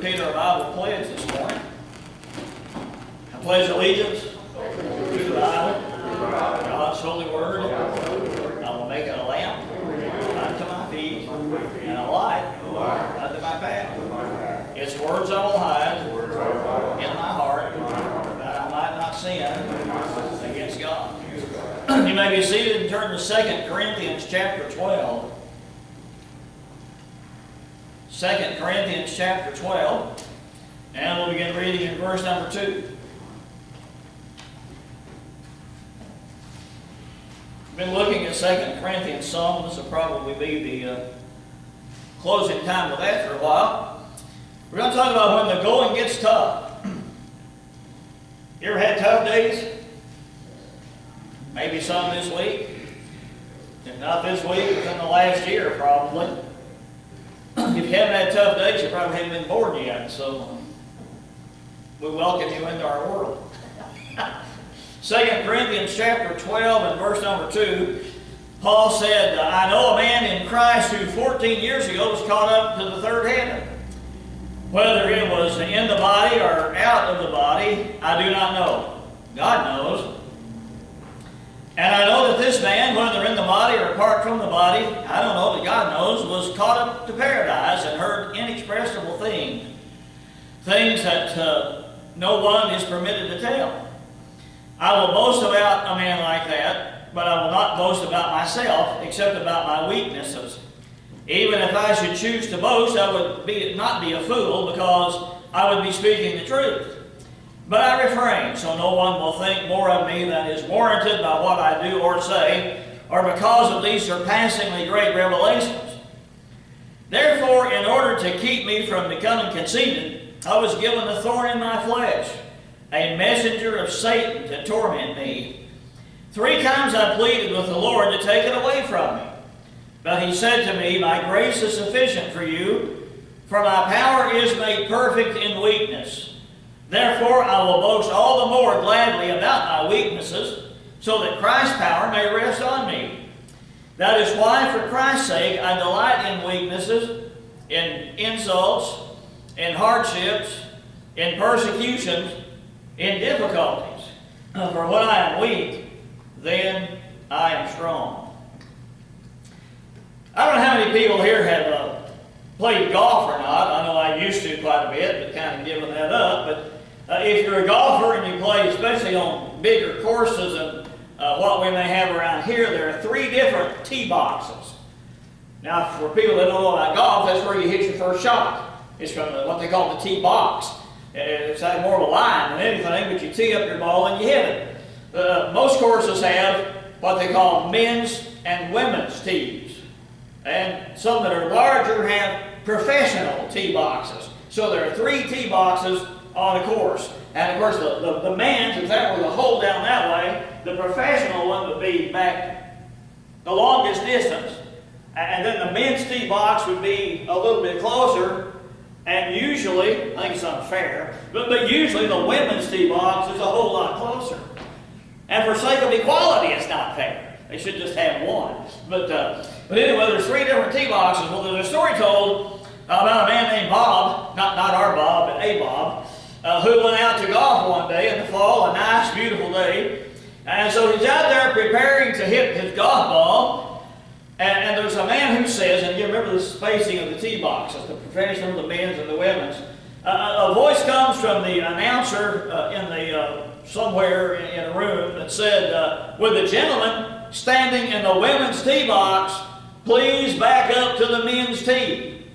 repeat our Bible pledge this morning. I pledge allegiance to the Bible, God's holy word. I will make it a lamp unto my feet and a light unto my path. Its words I will hide in my heart, that I might not sin against God. You may be seated and turn to 2 Corinthians chapter 12. 2 Corinthians chapter 12, and we'll begin reading in verse number 2. We've been looking at 2 Corinthians some. This will probably be the closing time with that for a while. We're going to talk about when the going gets tough. You ever had tough days? Maybe some this week. If not this week, within the last year probably. If you haven't had tough days, you probably haven't been born yet, so we welcome you into our world. 2 Corinthians chapter 12 and verse number 2, Paul said, I know a man in Christ who 14 years ago was caught up to the third heaven. Whether it was in the body or out of the body, I do not know. God knows. And I know that this man, whether in the body or apart from the body, I don't know, but God knows, was caught up to paradise and heard inexpressible things that no one is permitted to tell. I will boast about a man like that, but I will not boast about myself, except about my weaknesses. Even if I should choose to boast, I would not be a fool, because I would be speaking the truth. But I refrain, so no one will think more of me than is warranted by what I do or say, or because of these surpassingly great revelations. Therefore, in order to keep me from becoming conceited, I was given a thorn in my flesh, a messenger of Satan to torment me. 3 times I pleaded with the Lord to take it away from me. But he said to me, my grace is sufficient for you, for my power is made perfect in weakness. Therefore, I will boast all the more gladly about my weaknesses, so that Christ's power may rest on me. That is why, for Christ's sake, I delight in weaknesses, in insults, in hardships, in persecutions, in difficulties. For when I am weak, then I am strong. I don't know how many people here have played golf or not. I know I used to quite a bit, but kind of given that up. But if you're a golfer and you play, especially on bigger courses and what we may have around here, there are 3 different tee boxes. Now, for people that don't know about golf, that's where you hit your first shot. It's from what they call the tee box. It's like more of a line than anything, but you tee up your ball and you hit it. Most courses have what they call men's and women's tees. And some that are larger have professional tee boxes. So there are 3 tee boxes on a course. And of course the man's, if that were the hole down that way, the professional one would be back the longest distance. And then the men's tee box would be a little bit closer. And usually, I think it's unfair, but usually the women's tee box is a whole lot closer. And for sake of equality, it's not fair. They should just have one. But anyway, there's 3 different tee boxes. Well, there's a story told about a man named Bob, not our Bob, but a Bob, who went out to golf one day in the fall, a nice, beautiful day. And so he's out there preparing to hit his golf ball. And there's a man who says, and you remember the spacing of the tee boxes, the professional, the men's, and the women's. A voice comes from the announcer somewhere in a room that said, would the gentleman standing in the women's tee box please back up to the men's tee?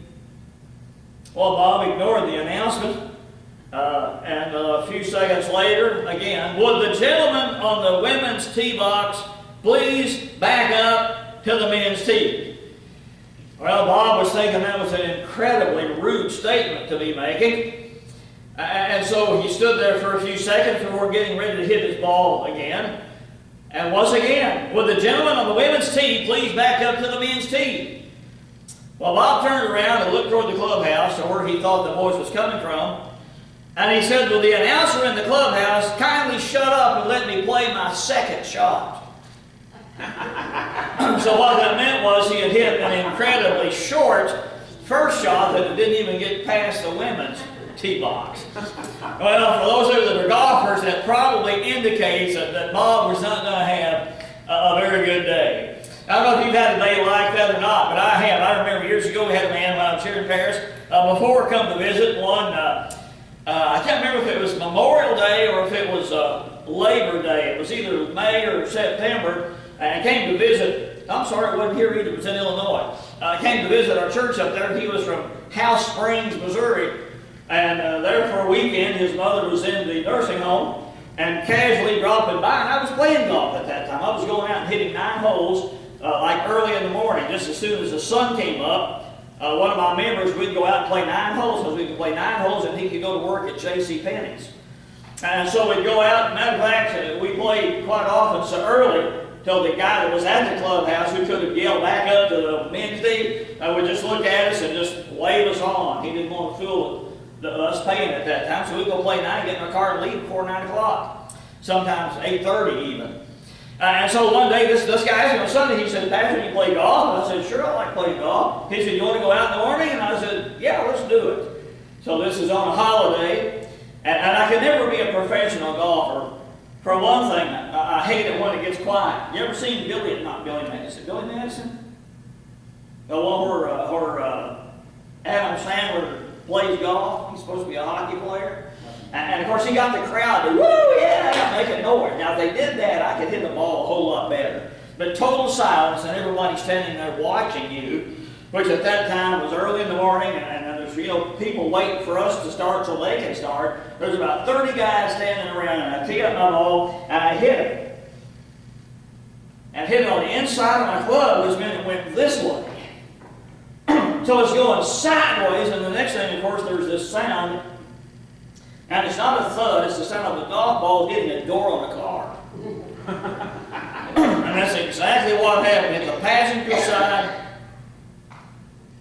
Well, Bob ignored the announcement. And a few seconds later, again, would the gentleman on the women's tee box please back up to the men's tee? Well, Bob was thinking that was an incredibly rude statement to be making. And so he stood there for a few seconds before getting ready to hit his ball again. And once again, would the gentleman on the women's tee please back up to the men's tee? Well, Bob turned around and looked toward the clubhouse, or where he thought the voice was coming from. And he said, will the announcer in the clubhouse kindly shut up and let me play my second shot? So what that meant was he had hit an incredibly short first shot that it didn't even get past the women's tee box. Well, for those of you that are golfers, that probably indicates that Bob was not going to have a very good day. I don't know if you've had a day like that or not, but I have. I remember years ago we had a man when I was here in Paris. Before come to visit one, I can't remember if it was Memorial Day or if it was Labor Day. It was either May or September, and came to visit. I'm sorry, it wasn't here either. It was in Illinois. Came to visit our church up there. He was from House Springs, Missouri, and there for a weekend. His mother was in the nursing home, and casually dropping by, and I was playing golf at that time. I was going out and hitting 9 holes, like early in the morning, just as soon as the sun came up. One of my members, we'd go out and play 9 holes, because we could play 9 holes, and he could go to work at J.C. Penney's. And so we'd go out. Matter of fact, we played quite often so early till the guy that was at the clubhouse, who could have yelled back up to the men's team, would just look at us and just wave us on. He didn't want to fool us paying at that time, so we'd go play 9, get in our car and leave before 9 o'clock. Sometimes 8:30 even. And so one day, this guy asked me on Sunday, he said, "Pastor, you play golf?" And I said, "Sure, I like playing golf." He said, "You want to go out in the morning?" And I said, "Yeah, let's do it." So this is on a holiday, and I could never be a professional golfer. For one thing, I hate it when it gets quiet. You ever seen not Billy Madison? Is it Billy Madison? The one where Adam Sandler plays golf. He's supposed to be a hockey player. And of course, he got the crowd to, woo, yeah, making noise. Now, if they did that, I could hit the ball a whole lot better. But total silence, and everybody standing there watching you, which at that time was early in the morning, and there's people waiting for us to start so they can start. There's about 30 guys standing around, and I tee up my ball, and I hit it. And hit it on the inside of my club, which meant it went this way. So it's going sideways, and the next thing, of course, there's this sound. And it's not a thud, it's the sound of a golf ball hitting a door on a car. And that's exactly what happened. It's the passenger side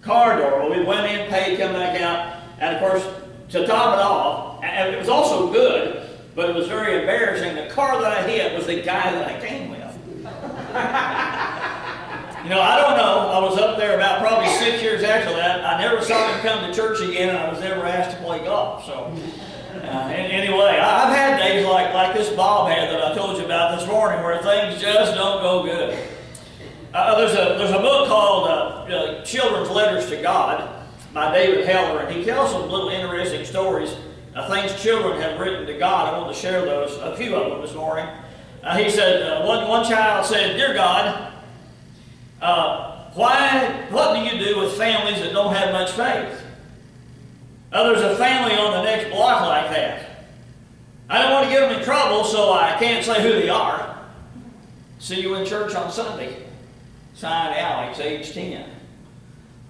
car door. Well, we went in, paid, come back out, and of course, to top it off, and it was also good, but it was very embarrassing. The car that I hit was the guy that I came with. I don't know. I was up there about probably 6 years after that. I never saw him come to church again, and I was never asked to play golf. So. Anyway, I've had days like this Bob had that I told you about this morning, where things just don't go good. There's a book called Children's Letters to God by David Heller, and he tells some little interesting stories, things children have written to God. I want to share those, a few of them this morning. He said, one child said, "Dear God, what do you do with families that don't have much faith? There's a family on the next block like that. I don't want to get them in trouble, so I can't say who they are. See you in church on Sunday." Signed Alex, age 10.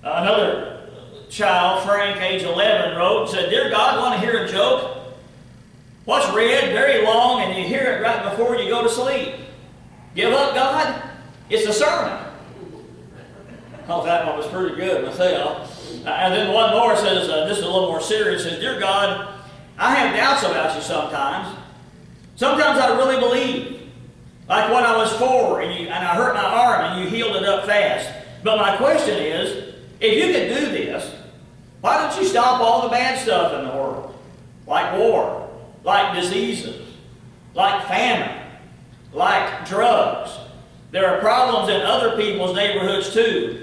Another child, Frank, age 11, wrote and said, "Dear God, want to hear a joke? What's read very long and you hear it right before you go to sleep? Give up, God? It's a sermon." I thought that one was pretty good myself. And then one more says, this is a little more serious, says, "Dear God, I have doubts about you sometimes. Sometimes I really believe. Like when I was 4 and I hurt my arm and you healed it up fast. But my question is, if you could do this, why don't you stop all the bad stuff in the world? Like war, like diseases, like famine, like drugs. There are problems in other people's neighborhoods too.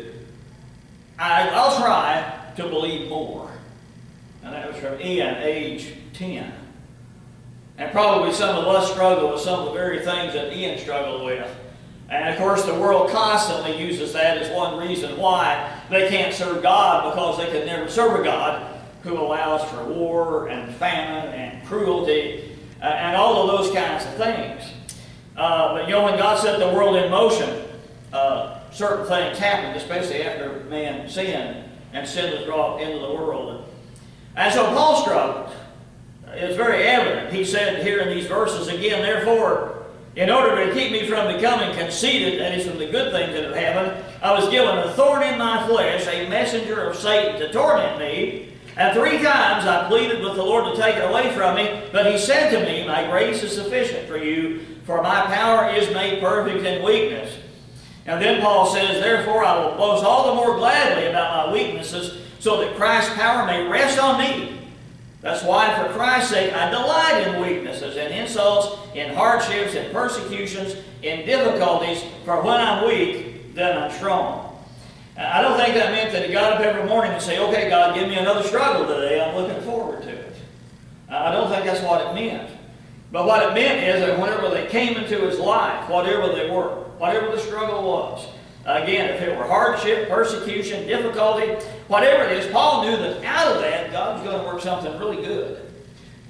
I'll try to believe more." And that was from Ian, age 10. And probably some of us struggle with some of the very things that Ian struggled with. And of course, the world constantly uses that as one reason why they can't serve God, because they can never serve a God who allows for war and famine and cruelty and all of those kinds of things. But when God set the world in motion, certain things happened, especially after man sinned and sin was brought into the world. And so Paul struggled. It's very evident. He said here in these verses again, "Therefore, in order to keep me from becoming conceited," that is, from the good things that have happened, "I was given a thorn in my flesh, a messenger of Satan to torment me. And 3 times I pleaded with the Lord to take it away from me. But he said to me, my grace is sufficient for you, for my power is made perfect in weakness." And then Paul says, "Therefore I will boast all the more gladly about my weaknesses, so that Christ's power may rest on me." That's why, for Christ's sake, I delight in weaknesses, in insults, in hardships, in persecutions, in difficulties, for when I'm weak, then I'm strong. I don't think that meant that he got up every morning and say, okay, God, give me another struggle today. I'm looking forward to it. I don't think that's what it meant. But what it meant is that whenever they came into his life, whatever they were, whatever the struggle was, again, if it were hardship, persecution, difficulty, whatever it is, Paul knew that out of that, God was going to work something really good.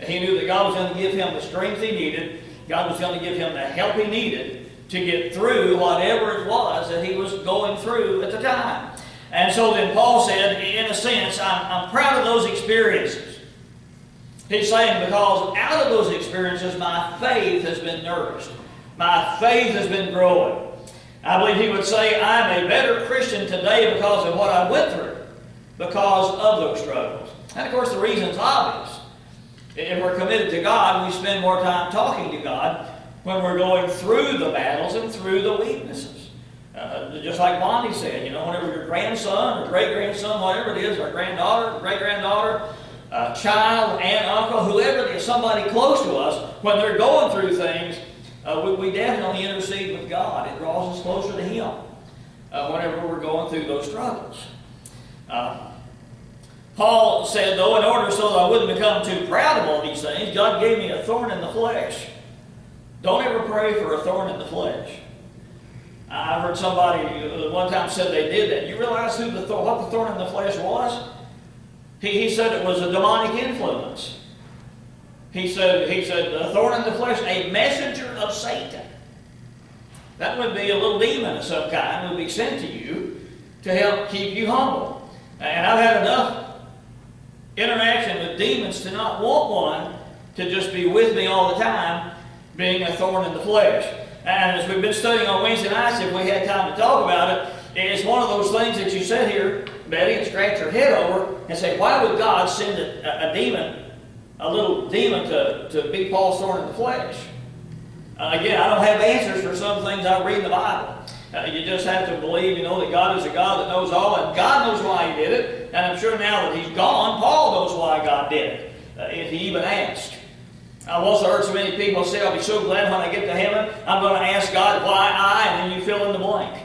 And he knew that God was going to give him the strength he needed. God was going to give him the help he needed to get through whatever it was that he was going through at the time. And so then Paul said, in a sense, I'm proud of those experiences. He's saying, because out of those experiences, my faith has been nourished. My faith has been growing. I believe he would say, I'm a better Christian today because of what I went through, because of those struggles. And of course, the reason's obvious. If we're committed to God, we spend more time talking to God when we're going through the battles and through the weaknesses. Just like Bonnie said, whenever your grandson or great-grandson, whatever it is, or granddaughter, great-granddaughter, child, aunt, uncle, whoever it is, somebody close to us, when they're going through things, we definitely intercede with God. It draws us closer to Him whenever we're going through those struggles. Paul said, though, in order so that I wouldn't become too proud of all these things, God gave me a thorn in the flesh. Don't ever pray for a thorn in the flesh. I heard somebody one time said they did that. You realize what the thorn in the flesh was? He said it was a demonic influence. He said a thorn in the flesh, a messenger of Satan. That would be a little demon of some kind would be sent to you to help keep you humble. And I've had enough interaction with demons to not want one to just be with me all the time, being a thorn in the flesh. And as we've been studying on Wednesday nights, if we had time to talk about it, it's one of those things that you sit here, Betty, and scratch your head over and say, why would God send a demon, a little demon to be Paul's thorn in the flesh? Again, I don't have answers for some things I read in the Bible. You just have to believe, that God is a God that knows all, and God knows why He did it. And I'm sure now that He's gone, Paul knows why God did it, if he even asked. I've also heard so many people say, I'll be so glad when I get to heaven, I'm going to ask God why and then you fill in the blank.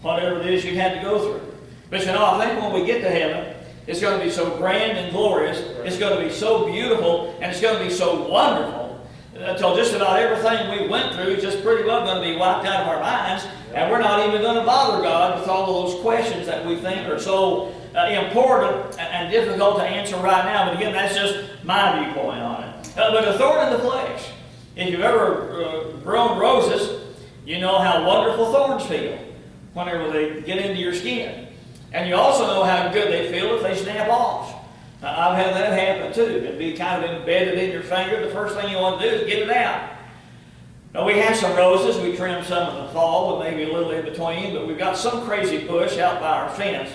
Whatever it is you had to go through. But I think when we get to heaven, it's going to be so grand and glorious, it's going to be so beautiful, and it's going to be so wonderful, until just about everything we went through is just pretty well going to be wiped out of our minds, and we're not even going to bother God with all of those questions that we think are so important and difficult to answer right now. But again, that's just my viewpoint on it. But a thorn in the flesh. If you've ever grown roses, you know how wonderful thorns feel whenever they get into your skin. And you also know how good they feel if they snap off. I've had that happen too. It'd be kind of embedded in your finger. The first thing you want to do is get it out. Now, we have some roses. We trim some in the fall, with maybe a little in between. But we've got some crazy bush out by our fence.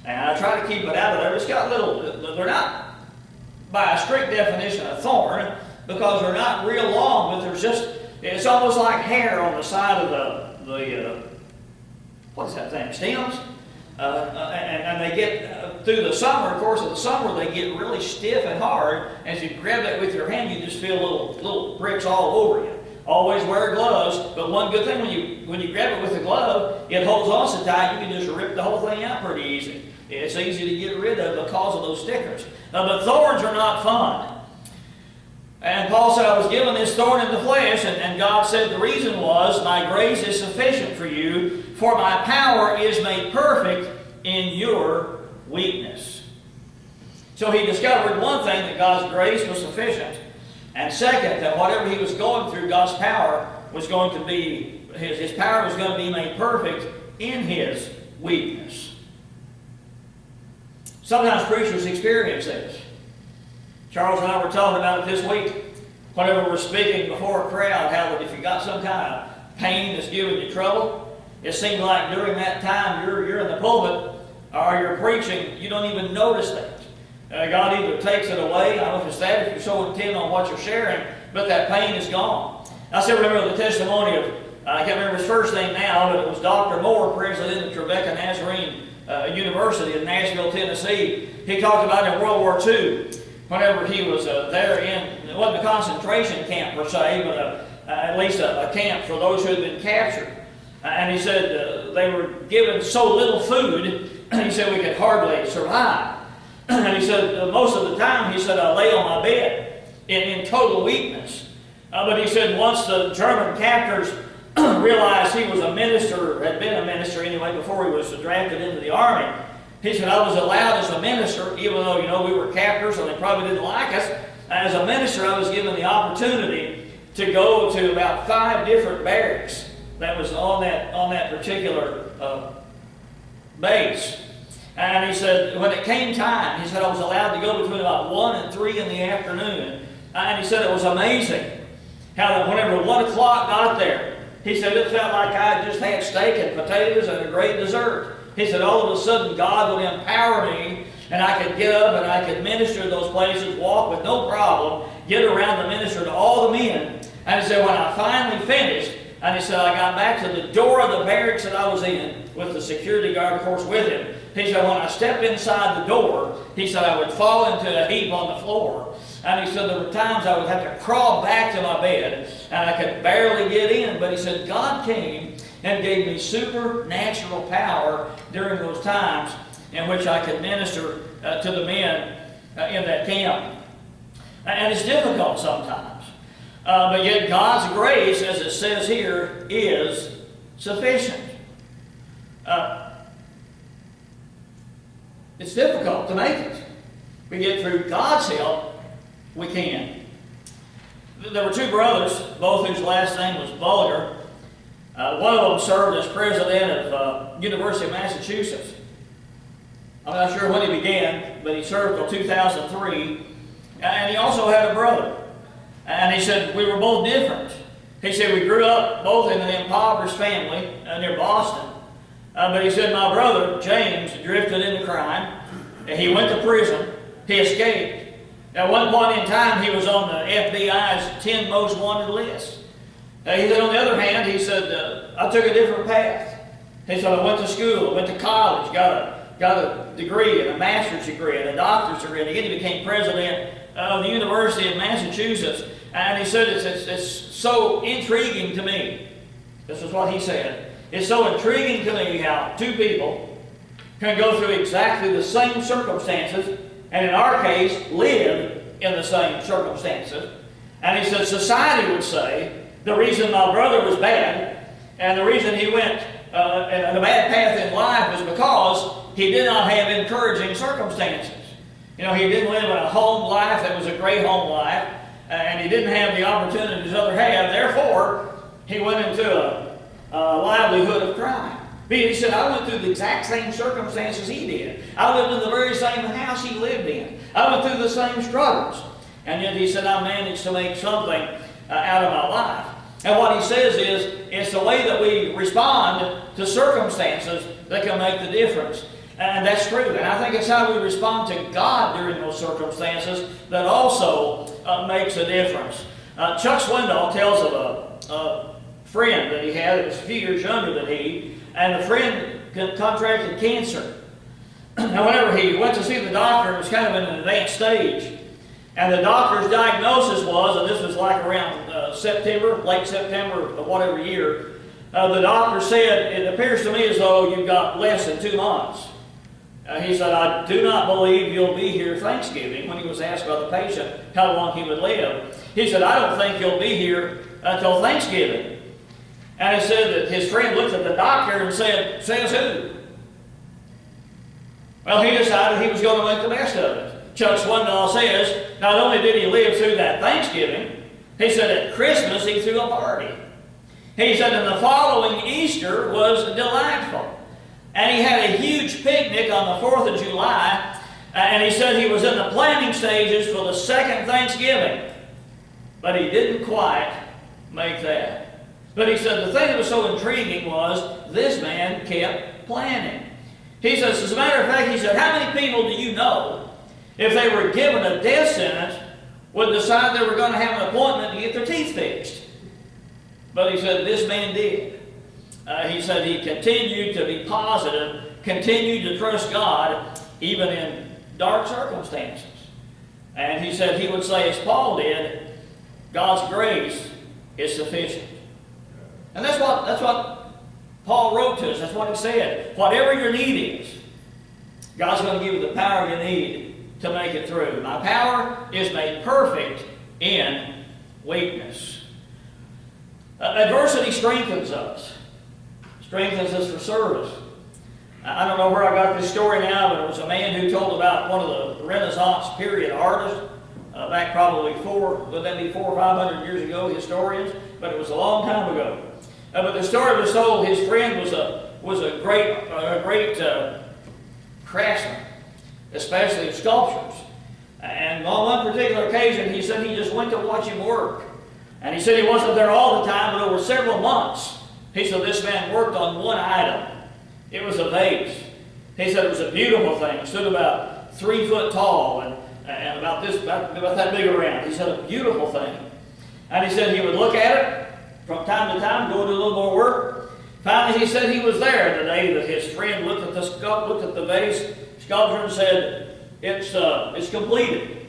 And I try to keep it out of there. It's got they're not by a strict definition a thorn, because they're not real long, but it's almost like hair on the side of the what's that thing, stems? And they get, through the summer, of course, in the summer, they get really stiff and hard. And as you grab that with your hand, you just feel little bricks all over you. Always wear gloves, but one good thing, when you grab it with a glove, it holds on so tight, you can just rip the whole thing out pretty easy. It's easy to get rid of because of those stickers. But thorns are not fun. And Paul said, I was given this thorn in the flesh, and God said the reason was, my grace is sufficient for you, for my power is made perfect in your weakness. So he discovered one thing, that God's grace was sufficient. And second, that whatever he was going through, God's power was going to be, his power was going to be made perfect in his weakness. Sometimes preachers experience this. Charles and I were talking about it this week. Whenever we're speaking before a crowd, how that if you got some kind of pain that's giving you trouble, it seems like during that time you're in the pulpit or you're preaching, you don't even notice that. God either takes it away, I don't know if it's that, if you're so intent on what you're sharing, but that pain is gone. I still remember the testimony of, I can't remember his first name now, but it was Dr. Moore, president of Trevecca Nazarene University in Nashville, Tennessee. He talked about in World War II whenever he was there it wasn't a concentration camp per se, but at least a camp for those who had been captured. And he said they were given so little food, he said we could hardly survive. And he said most of the time, he said, I lay on my bed in total weakness. But he said once the German captors realized he was a minister, had been a minister anyway before he was drafted into the army, he said, I was allowed as a minister, even though, we were captors and they probably didn't like us. As a minister, I was given the opportunity to go to about 5 different barracks that was on that particular base. And he said, when it came time, he said, I was allowed to go between about 1 and 3 in the afternoon. And he said it was amazing how whenever 1 o'clock got there, he said it felt like I just had steak and potatoes and a great dessert. He said all of a sudden God would empower me and I could get up and I could minister to those places, walk with no problem, get around to minister to all the men. And he said when I finally finished, and he said I got back to the door of the barracks that I was in with the security guard, of course, with him. He said when I stepped inside the door, he said I would fall into a heap on the floor. And he said there were times I would have to crawl back to my bed and I could barely get in. But he said God came and gave me supernatural power during those times in which I could minister to the men in that camp. And it's difficult sometimes. But yet God's grace, as it says here, is sufficient. It's difficult to make it. We get through God's help, we can. There were 2 brothers, both whose last name was Bulger. One of them served as president of University of Massachusetts. I'm not sure when he began, but he served until 2003. And he also had a brother. And he said, we were both different. He said, we grew up both in an impoverished family near Boston. But he said, my brother, James, drifted into crime. He went to prison. He escaped. At one point in time, he was on the FBI's 10 most wanted list. He said, on the other hand, he said, I took a different path. He said, I went to school, went to college, got a degree, and a master's degree, and a doctor's degree, and again he became president of the University of Massachusetts. And he said, it's so intriguing to me. This is what he said. It's so intriguing to me how 2 people can go through exactly the same circumstances, and in our case, live in the same circumstances. And he said, society would say, the reason my brother was bad, and the reason he went in a bad path in life was because he did not have encouraging circumstances. He didn't live in a home life that was a great home life, and he didn't have the opportunities others had. Therefore, he went into a livelihood of crime. He said, I went through the exact same circumstances he did. I lived in the very same house he lived in. I went through the same struggles. And yet he said, I managed to make something out of my life. And what he says is, it's the way that we respond to circumstances that can make the difference. And that's true. And I think it's how we respond to God during those circumstances that also makes a difference. Chuck Swindoll tells of a friend that he had that was a few years younger than he, and the friend contracted cancer. Now, whenever he went to see the doctor, it was kind of in an advanced stage. And the doctor's diagnosis was, and this was like around September, late September of whatever year, the doctor said, it appears to me as though you've got less than 2 months. He said, I do not believe you'll be here Thanksgiving, when he was asked by the patient how long he would live. He said, I don't think you'll be here until Thanksgiving. And he said that his friend looked at the doctor and said, says who? Well, he decided he was going to make the best of it. Chuck Swindoll says, not only did he live through that Thanksgiving, he said at Christmas he threw a party. He said, and the following Easter was delightful. And he had a huge picnic on the 4th of July, and he said he was in the planning stages for the second Thanksgiving. But he didn't quite make that. But he said the thing that was so intriguing was this man kept planning. He says, as a matter of fact, he said, how many people do you know, if they were given a death sentence, would decide they were going to have an appointment to get their teeth fixed? But he said this man did. He said he continued to be positive, continued to trust God, even in dark circumstances. And he said he would say, as Paul did, God's grace is sufficient. And that's what Paul wrote to us. That's what he said. Whatever your need is, God's going to give you the power you need to make it through. My power is made perfect in weakness. Adversity strengthens us. Strengthens us for service. I don't know where I got this story now, but it was a man who told about one of the Renaissance period artists, back probably 400 or 500 years ago, historians, but it was a long time ago. But the story was told his friend was a great craftsman, especially of sculptures. And on one particular occasion, he said he just went to watch him work. And he said he wasn't there all the time, but over several months, he said this man worked on one item. It was a vase. He said it was a beautiful thing. It stood about 3 foot tall and about that big around. He said a beautiful thing. And he said he would look at it from time to time, go do a little more work. Finally, he said he was there the day that his friend looked at the vase sculpture and said, "It's completed."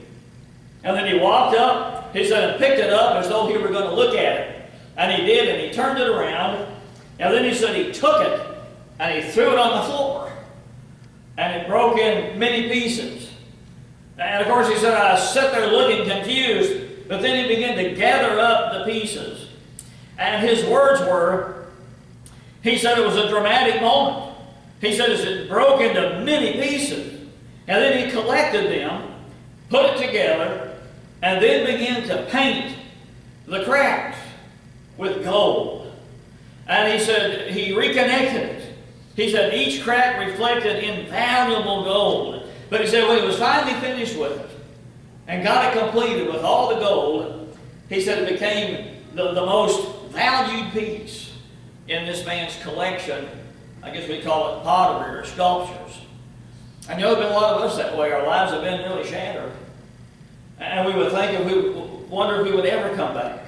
And then he walked up, he said, and picked it up as though he were going to look at it. And he did, and he turned it around. And then he said he took it and he threw it on the floor. And it broke in many pieces. And of course he said, I sat there looking confused, but then he began to gather up the pieces. And his words were, he said it was a dramatic moment. He said it broke into many pieces. And then he collected them, put it together, and then began to paint the cracks with gold. And he said he reconnected it. He said each crack reflected invaluable gold. But he said when he was finally finished with it and got it completed with all the gold, he said it became the most valued piece in this man's collection. I guess we call it pottery or sculptures. And there have been a lot of us that way. Our lives have been really shattered. And we would wonder if we would ever come back.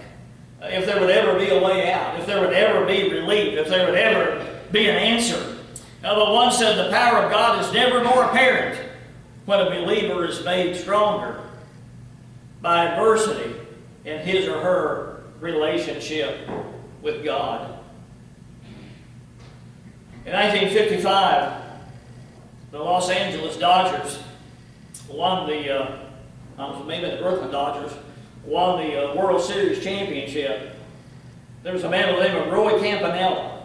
If there would ever be a way out. If there would ever be relief. If there would ever be an answer. But one said the power of God is never more apparent when a believer is made stronger by adversity in his or her relationship with God. In 1955, the Los Angeles Dodgers won maybe the Brooklyn Dodgers won the World Series championship. There was a man by the name of Roy Campanella.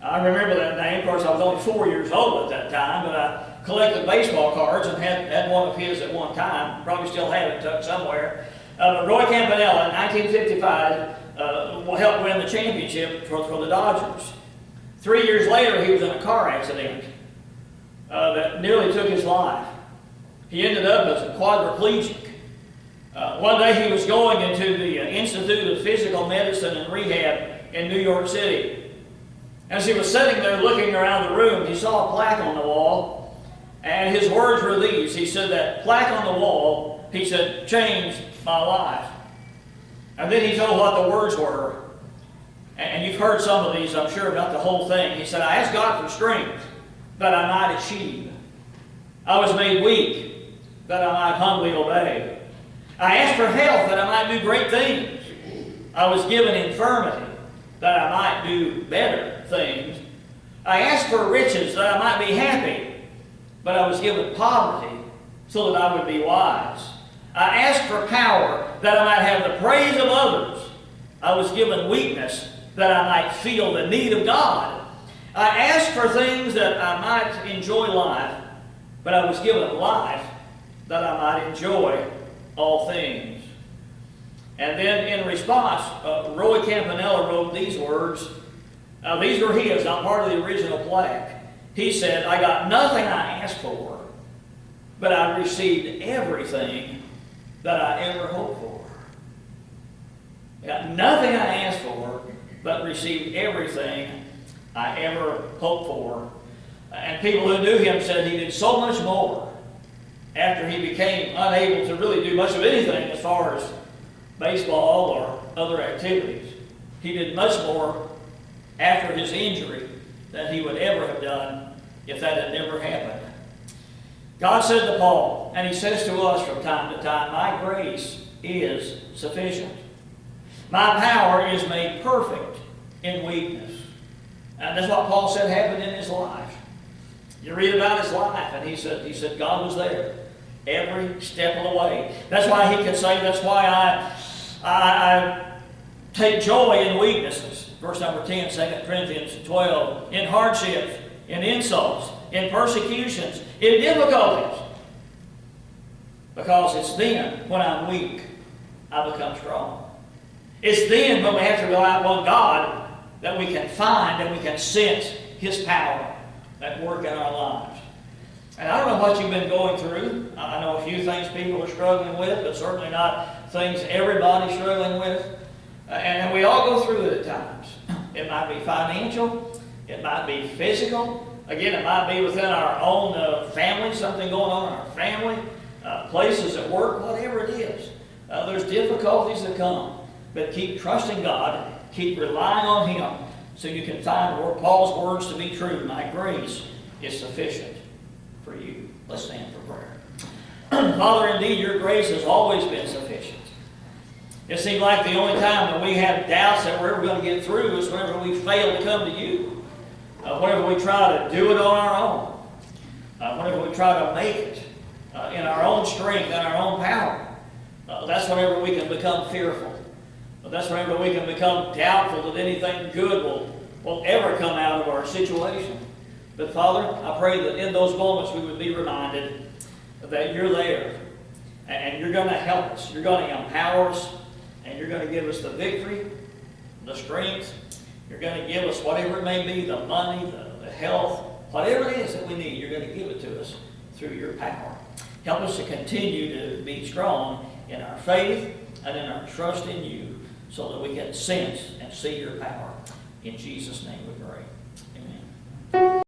I remember that name. Of course, I was only 4 years old at that time, but I collected baseball cards and had one of his at one time. Probably still have it tucked somewhere. But Roy Campanella in 1955 helped win the championship for the Dodgers. 3 years later, he was in a car accident that nearly took his life. He ended up as a quadriplegic. One day he was going into the Institute of Physical Medicine and Rehab in New York City. As he was sitting there looking around the room, he saw a plaque on the wall, and his words were these. He said, that plaque on the wall, he said, changed my life. And then he told what the words were. And you've heard some of these, I'm sure, about the whole thing. He said, I asked God for strength that I might achieve. I was made weak that I might humbly obey. I asked for health that I might do great things. I was given infirmity that I might do better things. I asked for riches that I might be happy, but I was given poverty so that I would be wise. I asked for power that I might have the praise of others. I was given weakness that I might feel the need of God. I asked for things that I might enjoy life, but I was given life that I might enjoy all things. And then in response, Roy Campanella wrote these words. These were his, not part of the original plaque. He said, I got nothing I asked for, but I received everything that I ever hoped for. I got nothing I asked for, but received everything I ever hoped for. And people who knew him said he did so much more after he became unable to really do much of anything as far as baseball or other activities. He did much more after his injury than he would ever have done if that had never happened. God said to Paul, and he says to us from time to time, my grace is sufficient. My power is made perfect in weakness. And that's what Paul said happened in his life. You read about his life, and he said God was there every step of the way. That's why he could say, that's why I take joy in weaknesses. Verse number 10, 2 Corinthians 12. In hardships, in insults, in persecutions, in difficulties. Because it's then, when I'm weak, I become strong. It's then when we have to rely upon God that we can find and we can sense His power at work in our lives. And I don't know what you've been going through. I know a few things people are struggling with, but certainly not things everybody's struggling with. And we all go through it at times. It might be financial. It might be physical. Again, it might be within our own family, something going on in our family, places at work, whatever it is. There's difficulties that come. But keep trusting God. Keep relying on Him so you can find Paul's words to be true. My grace is sufficient for you. Let's stand for prayer. Father, indeed, your grace has always been sufficient. It seemed like the only time that we have doubts that we're ever going to get through is whenever we fail to come to you. Whenever we try to do it on our own. Whenever we try to make it in our own strength and our own power. That's whenever we can become fearful. That's whenever we can become doubtful that anything good will ever come out of our situation. But Father, I pray that in those moments we would be reminded that you're there. And you're going to help us. You're going to empower us. And you're going to give us the victory, the strength. You're going to give us whatever it may be, the money, the health, whatever it is that we need, you're going to give it to us through your power. Help us to continue to be strong in our faith and in our trust in you so that we can sense and see your power. In Jesus' name we pray. Amen.